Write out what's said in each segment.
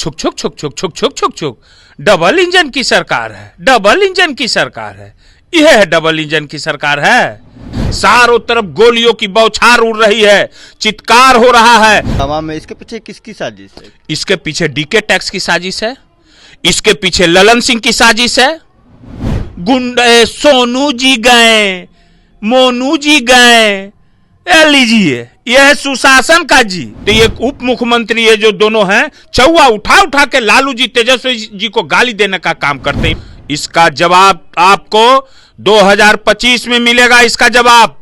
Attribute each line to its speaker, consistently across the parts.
Speaker 1: छुक छुक छुक छुक छुक छुक छुक छुक। डबल इंजन की सरकार है, डबल इंजन की सरकार है। यह है डबल इंजन की सरकार है। चारों तरफ गोलियों की बौछार उड़ रही है, चित्कार हो रहा है।
Speaker 2: तमाम में इसके पीछे किसकी साजिश है?
Speaker 1: इसके पीछे डीके टैक्स की साजिश है, इसके पीछे ललन सिंह की साजिश है। गुंडे सोनू जी गए, मोनू जी गए, लीजिए यह है सुशासन का जी। तो ये उप मुख्यमंत्री ये जो दोनों हैं, चौवा उठा उठा के लालू जी तेजस्वी जी को गाली देने का काम करते हैं। इसका जवाब आपको 2025 में मिलेगा, इसका जवाब।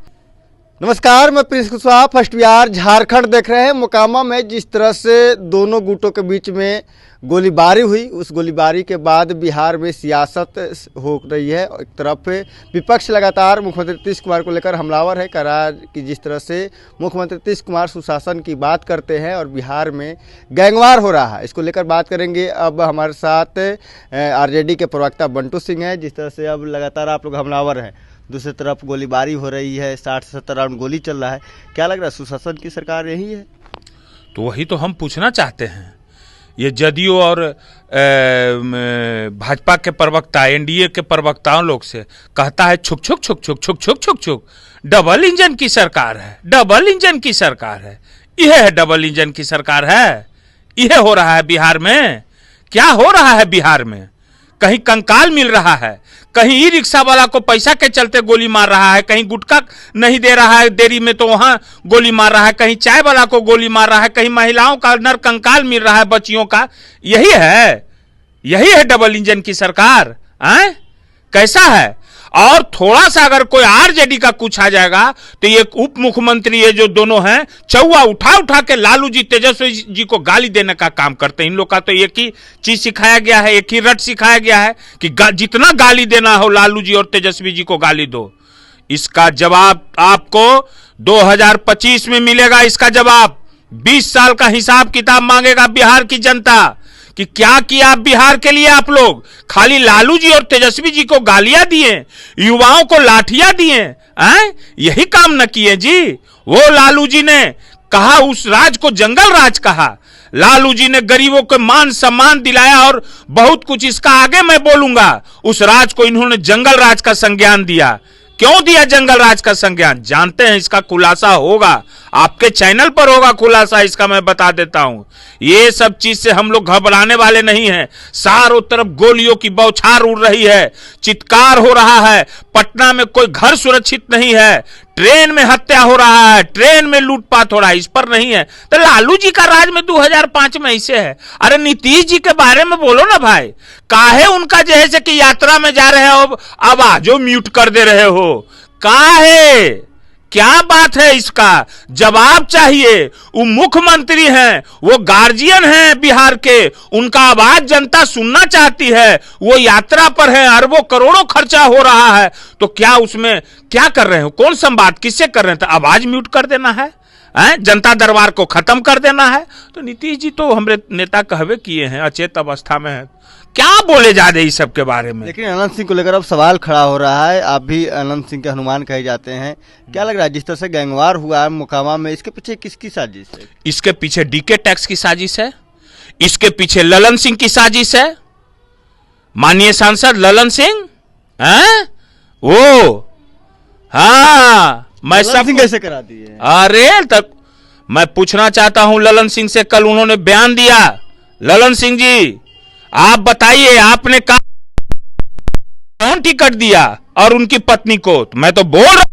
Speaker 2: नमस्कार, मैं प्रिंस कुशवाहा, फर्स्ट बिहार झारखंड देख रहे हैं। मोकामा में जिस तरह से दोनों गुटों के बीच में गोलीबारी हुई, उस गोलीबारी के बाद बिहार में सियासत हो रही है। एक तरफ विपक्ष लगातार मुख्यमंत्री नीतीश कुमार को लेकर हमलावर है। कह रहा है कि जिस तरह से मुख्यमंत्री नीतीश कुमार सुशासन की बात करते हैं और बिहार में गैंगवार हो रहा है, इसको लेकर बात करेंगे। अब हमारे साथ आरजेडी के प्रवक्ता बंटू सिंह हैं। जिस तरह से अब लगातार आप लोग हमलावर हैं, दूसरी तरफ गोलीबारी हो रही है, 60 से 70 राउंड गोली चल रहा है, क्या लग रहा है सुशासन की सरकार यही है?
Speaker 1: तो वही तो हम पूछना चाहते हैं। ये जदयू और भाजपा के प्रवक्ता, एनडीए के प्रवक्ताओं लोग से कहता है छुक छुक छुक छुक छुक छुक छुक छुक। डबल इंजन की सरकार है, डबल इंजन की सरकार है। यह है डबल इंजन की सरकार है। यह हो रहा है बिहार में। क्या हो रहा है बिहार में? कहीं कंकाल मिल रहा है, कहीं ई रिक्शा वाला को पैसा के चलते गोली मार रहा है, कहीं गुटखा नहीं दे रहा है देरी में तो वहां गोली मार रहा है, कहीं चाय वाला को गोली मार रहा है, कहीं महिलाओं का नर कंकाल मिल रहा है, बच्चियों का। यही है डबल इंजन की सरकार। कैसा है? और थोड़ा सा अगर कोई आरजेडी का कुछ आ जाएगा तो ये उप मुख्यमंत्री ये जो दोनों हैं, चौवा उठा उठा के लालू जी तेजस्वी जी को गाली देने का काम करते हैं। इन लोग का तो एक ही चीज सिखाया गया है, एक ही रट सिखाया गया है कि जितना गाली देना हो लालू जी और तेजस्वी जी को गाली दो। इसका जवाब आपको 2025 में मिलेगा, इसका जवाब। 20 साल का हिसाब किताब मांगेगा बिहार की जनता कि क्या किया बिहार के लिए आप लोग। खाली लालू जी और तेजस्वी जी को गालियां दिए, युवाओं को लाठियां दिए, यही काम न किए जी। वो लालू जी ने कहा, उस राज को जंगल राज कहा। लालू जी ने गरीबों को मान सम्मान दिलाया और बहुत कुछ, इसका आगे मैं बोलूंगा। उस राज को इन्होंने जंगल राज का संज्ञान दिया। क्यों दिया जंगल राज का संज्ञान? जानते हैं, इसका खुलासा होगा, आपके चैनल पर होगा खुलासा, इसका मैं बता देता हूं। ये सब चीज से हम लोग घबराने वाले नहीं हैं। चारों तरफ गोलियों की बौछार उड़ रही है, चित्कार हो रहा है। पटना में कोई घर सुरक्षित नहीं है, ट्रेन में हत्या हो रहा है, ट्रेन में लूटपाट हो रहा है, इस पर नहीं है। तो लालू जी का राज में 2005 में ऐसे है। अरे नीतीश जी के बारे में बोलो ना भाई। काहे उनका जैसे कि यात्रा में जा रहे हो आवाजों म्यूट कर दे रहे हो? काहे? क्या बात है? इसका जवाब चाहिए। वो मुख्यमंत्री हैं, वो गार्जियन हैं बिहार के, उनका आवाज जनता सुनना चाहती है। वो यात्रा पर है, अरबों करोड़ों खर्चा हो रहा है, तो क्या उसमें क्या कर रहे हो? कौन संवाद किससे कर रहे हैं? तो आवाज म्यूट कर देना है, जनता दरबार को खत्म कर देना है। तो नीतीश जी तो हमारे नेता कहवे किए हैं, अचेत अवस्था में है, क्या बोले जा रहे इस सब के बारे में।
Speaker 2: लेकिन अनंत सिंह को लेकर अब सवाल खड़ा हो रहा है। आप भी अनंत सिंह के हनुमान कहे जाते हैं, क्या लग रहा है जिस तरह से गैंगवार हुआ है मोकामा में, इसके पीछे किसकी साजिश है?
Speaker 1: इसके पीछे डीके टैक्स की साजिश है, इसके पीछे ललन सिंह की साजिश है। माननीय सांसद ललन सिंह, वो मैं सब
Speaker 2: कैसे करा दिए?
Speaker 1: अरे तक मैं पूछना चाहता हूं ललन सिंह से, कल उन्होंने बयान दिया। ललन सिंह जी, आप बताइए, आपने कौन टिकट दिया और उनकी पत्नी को? तो मैं तो बोल रहा हूं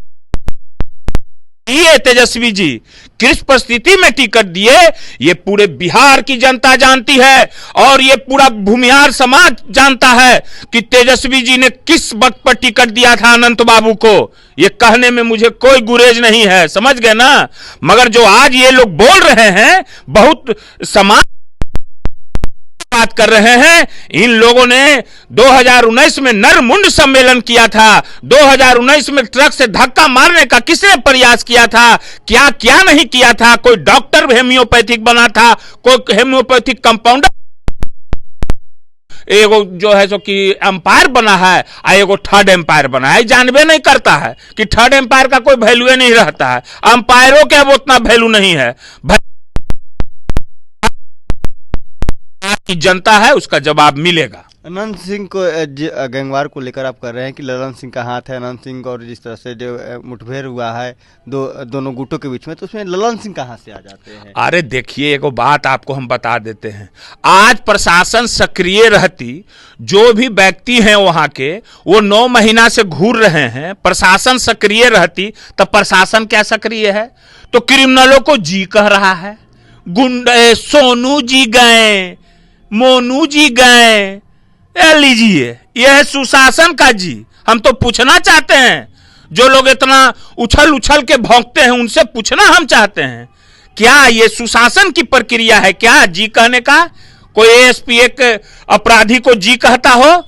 Speaker 1: तेजस्वी जी किस परिस्थिति में टिकट दिए, ये पूरे बिहार की जनता जानती है और ये पूरा भूमिहार समाज जानता है कि तेजस्वी जी ने किस वक्त पर टिकट दिया था अनंत बाबू को। ये कहने में मुझे कोई गुरेज नहीं है, समझ गए ना। मगर जो आज ये लोग बोल रहे हैं, बहुत समाज बात कर रहे हैं। इन लोगों ने 2019 में नरमुंड सम्मेलन किया था। 2019 में ट्रक से धक्का मारने का किसने प्रयास किया था? क्या क्या नहीं किया था? कोई डॉक्टर हेम्योपैथिक बना था, कोई हेम्योपैथिक कंपाउंडर, एगो जो है सो कि एम्पायर बना है, एगो थर्ड एम्पायर बना है। जानबे नहीं करता है कि थर्ड एम्पायर का कोई वैल्यू नहीं रहता है। एम्पायरों के अब उतना वैल्यू नहीं है। की जनता है उसका जवाब मिलेगा।
Speaker 2: अनंत सिंह को गैंगवार को लेकर आप कर रहे हैं कि ललन सिंह का हाथ है, अनंत सिंह और जिस तरह से जो मुठभेड़ हुआ है दोनों गुटों के बीच में, तो उसमें ललन सिंह कहाँ से आ जाते हैं?
Speaker 1: अरे देखिए, एगो बात आपको हम बता देते हैं, आज प्रशासन सक्रिय रहती, जो भी व्यक्ति हैं वहां के वो 9 महीना से घूर रहे हैं, प्रशासन सक्रिय रहती, तब प्रशासन क्या सक्रिय है? तो क्रिमिनलों को जी कह रहा है, गुंडे सोनू जी गए, मोनू जी गए, लीजिए, यह है सुशासन का जी। हम तो पूछना चाहते हैं, जो लोग इतना उछल उछल के भौंकते हैं उनसे पूछना हम चाहते हैं, क्या ये सुशासन की प्रक्रिया है क्या जी कहने का? कोई एएसपी एक अपराधी को जी कहता हो?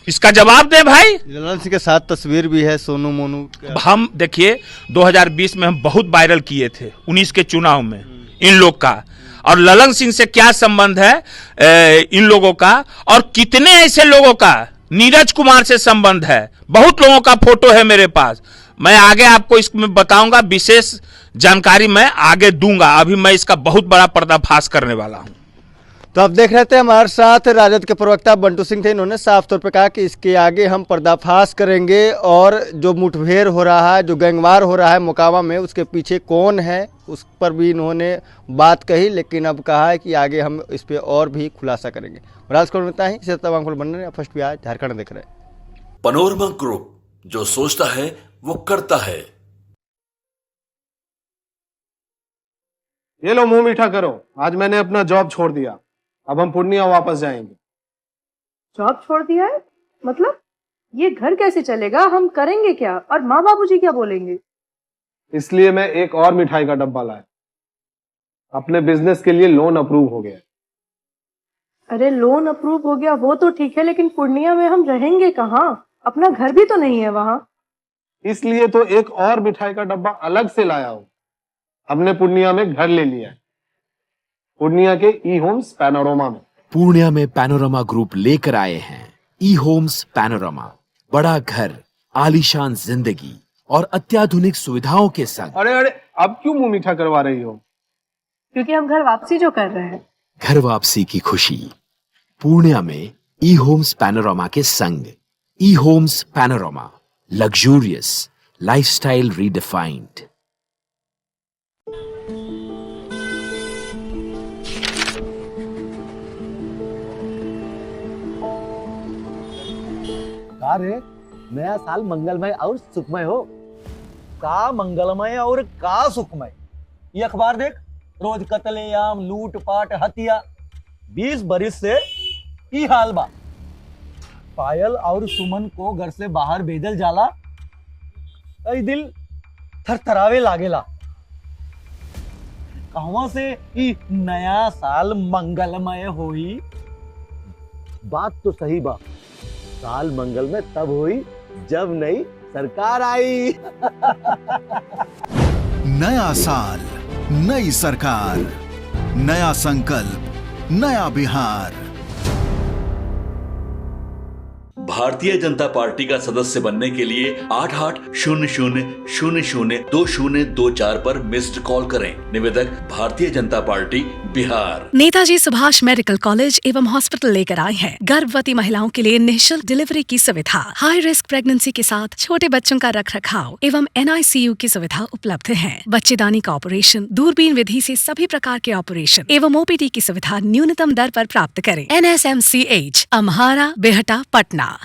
Speaker 1: इसका जवाब दे भाई।
Speaker 2: ललन सिंह के साथ तस्वीर भी है सोनू मोनू।
Speaker 1: हम देखिए 2020 में हम बहुत वायरल किए थे 19 के चुनाव में इन लोग का, और ललन सिंह से क्या संबंध है इन लोगों का, और कितने ऐसे लोगों का नीरज कुमार से संबंध है, बहुत लोगों का फोटो है मेरे पास। मैं आगे आपको इसमें बताऊंगा, विशेष जानकारी मैं आगे दूंगा, अभी मैं इसका बहुत बड़ा पर्दाफाश करने वाला हूं।
Speaker 2: तो आप देख रहे थे हमारे साथ राजद के प्रवक्ता बंटू सिंह थे। इन्होंने साफ तौर पर कहा कि इसके आगे हम पर्दाफाश करेंगे, और जो मुठभेड़ हो रहा है, जो गैंगवार हो रहा है मोकामा में, उसके पीछे कौन है उस पर भी इन्होंने बात कही, लेकिन अब कहा है कि आगे हम इस पर और भी खुलासा करेंगे। राजकोट में इतना ही, इसे तमाम खबर बनने फर्स्ट बिहार झारखंड देख रहे हैं।
Speaker 3: पनोरमा ग्रुप, जो सोचता है वो करता है।
Speaker 4: ये लो मुंह मीठा करो, आज मैंने अपना जॉब छोड़ दिया, अब हम पूर्णिया वापस जाएंगे।
Speaker 5: जॉब छोड़ दिया है? मतलब ये घर कैसे चलेगा? हम करेंगे क्या? और माँ बाबूजी क्या बोलेंगे?
Speaker 4: इसलिए मैं एक और मिठाई का डब्बा लाया, अपने बिजनेस के लिए लोन अप्रूव हो गया।
Speaker 5: अरे लोन अप्रूव हो गया वो तो ठीक है, लेकिन पूर्णिया में हम रहेंगे कहाँ? अपना घर भी तो नहीं है वहां।
Speaker 4: इसलिए तो एक और मिठाई का डब्बा अलग से लाया हूं। हमने पूर्णिया में घर ले लिया है, पूर्णिया के ई होम्स पैनोरमा में।
Speaker 6: पूर्णिया में पैनोरमा ग्रुप लेकर आए हैं ई होम्स पैनोरमा, बड़ा घर, आलीशान जिंदगी और अत्याधुनिक सुविधाओं के संग।
Speaker 4: अरे अरे, अब क्यों मुंह मीठा करवा रही हो?
Speaker 5: क्योंकि हम घर वापसी जो कर रहे हैं।
Speaker 6: घर वापसी की खुशी पूर्णिया में ई होम्स पैनोरमा के संग। E homes panorama, luxurious lifestyle redefined.
Speaker 7: अरे नया साल मंगलमय और सुखमय हो। का मंगलमय और का सुखमय? ये अखबार देख, रोज कत्लेआम, लूटपाट, हत्या। 20 बरिस से ई हाल बा। पायल और सुमन को घर से बाहर भेजल जाला, ऐ दिल थरथरावे लागेला। कहवा से ई नया साल मंगलमय होई? बात तो सही बा, साल मंगल में तब हुई जब नई सरकार आई।
Speaker 8: नया साल, नई सरकार, नया संकल्प, नया बिहार।
Speaker 3: भारतीय जनता पार्टी का सदस्य बनने के लिए 8800002024 पर मिस्ड कॉल करें। निवेदक Bharatiya Janata party Bihar.
Speaker 9: Netaji Subhash medical college एवं हॉस्पिटल लेकर आए हैं गर्भवती महिलाओं के लिए निःशुल्क डिलीवरी की सुविधा। हाई रिस्क प्रेगनेंसी के साथ छोटे बच्चों का रखरखाव एवं NICU की सुविधा उपलब्ध है। बच्चेदानी का ऑपरेशन, दूरबीन विधि से सभी प्रकार के ऑपरेशन एवं OPD की सुविधा न्यूनतम दर पर प्राप्त करें। NSMCH, अम्हारा, बेहटा, पटना।